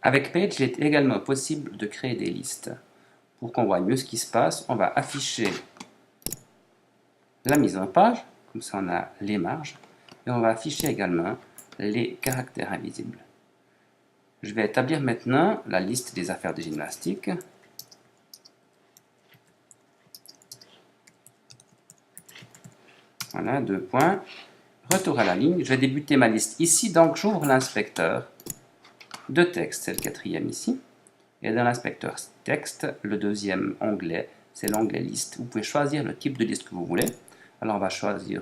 Avec Page, il est également possible de créer des listes. Pour qu'on voit mieux ce qui se passe, on va afficher la mise en page, comme ça on a les marges, et on va afficher également les caractères invisibles. Je vais établir maintenant la liste des affaires de gymnastique. Voilà, 2 points. Retour à la ligne. Je vais débuter ma liste ici, donc j'ouvre l'inspecteur de texte, c'est le quatrième ici. Et dans l'inspecteur texte, le deuxième onglet, c'est l'onglet liste. Vous pouvez choisir le type de liste que vous voulez. Alors on va choisir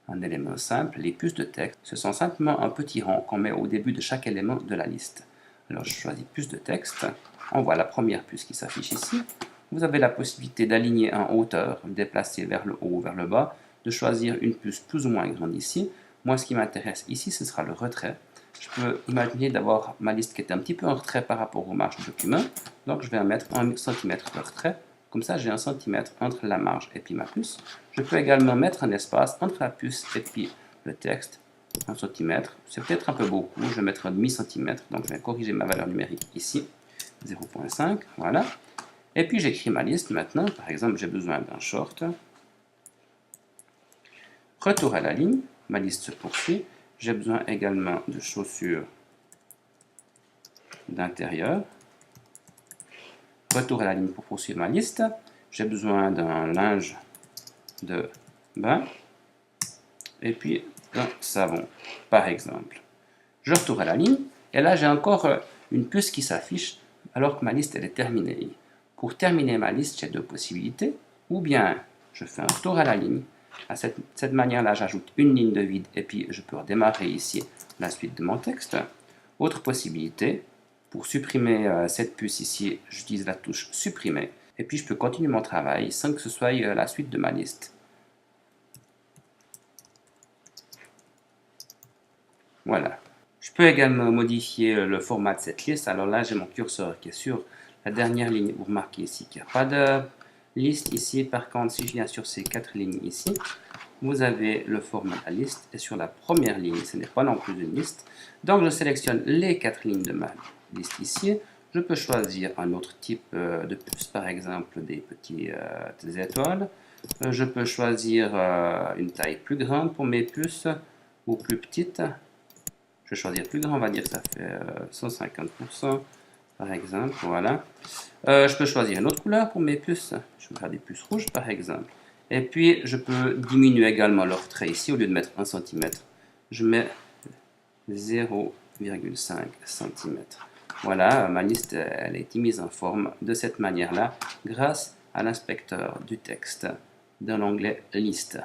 un élément simple. Les puces de texte, ce sont simplement un petit rond qu'on met au début de chaque élément de la liste. Alors je choisis puce de texte. On voit la première puce qui s'affiche ici. Vous avez la possibilité d'aligner en hauteur, déplacer vers le haut ou vers le bas, de choisir une puce plus ou moins grande ici. Moi, ce qui m'intéresse ici, ce sera le retrait. Je peux imaginer d'avoir ma liste qui est un petit peu en retrait par rapport aux marges du document. Donc, je vais mettre 1 cm de retrait. Comme ça, j'ai 1 cm entre la marge et puis ma puce. Je peux également mettre un espace entre la puce et puis le texte. 1 cm. C'est peut-être un peu beaucoup. Je vais mettre un demi-centimètre. Donc, je vais corriger ma valeur numérique ici. 0,5. Voilà. Et puis, j'écris ma liste maintenant. Par exemple, j'ai besoin d'un short. Retour à la ligne. Ma liste se poursuit. J'ai besoin également de chaussures d'intérieur. Retour à la ligne pour poursuivre ma liste. J'ai besoin d'un linge de bain. Et puis d'un savon, par exemple. Je retourne à la ligne. Et là, j'ai encore une puce qui s'affiche alors que ma liste elle est terminée. Pour terminer ma liste, j'ai deux possibilités. Ou bien, je fais un retour à la ligne. À cette manière-là, j'ajoute une ligne de vide et puis je peux redémarrer ici la suite de mon texte. Autre possibilité, pour supprimer cette puce ici, j'utilise la touche supprimer. Et puis je peux continuer mon travail sans que ce soit la suite de ma liste. Voilà. Je peux également modifier le format de cette liste. Alors là, j'ai mon curseur qui est sur la dernière ligne. Vous remarquez ici qu'il n'y a pas de liste ici. Par contre, si je viens sur ces 4 lignes ici, vous avez le format de la liste. Et sur la première ligne, ce n'est pas non plus une liste. Donc, je sélectionne les 4 lignes de ma liste ici. Je peux choisir un autre type de puce, par exemple des petites étoiles. Je peux choisir une taille plus grande pour mes puces ou plus petite. Je vais choisir plus grand, on va dire que ça fait 150% par exemple, voilà. Je peux choisir une autre couleur pour mes puces, je vais faire des puces rouges par exemple. Et puis je peux diminuer également leur trait ici, au lieu de mettre 1 cm, je mets 0,5 cm. Voilà, ma liste elle a été mise en forme de cette manière-là, grâce à l'inspecteur du texte dans l'onglet liste.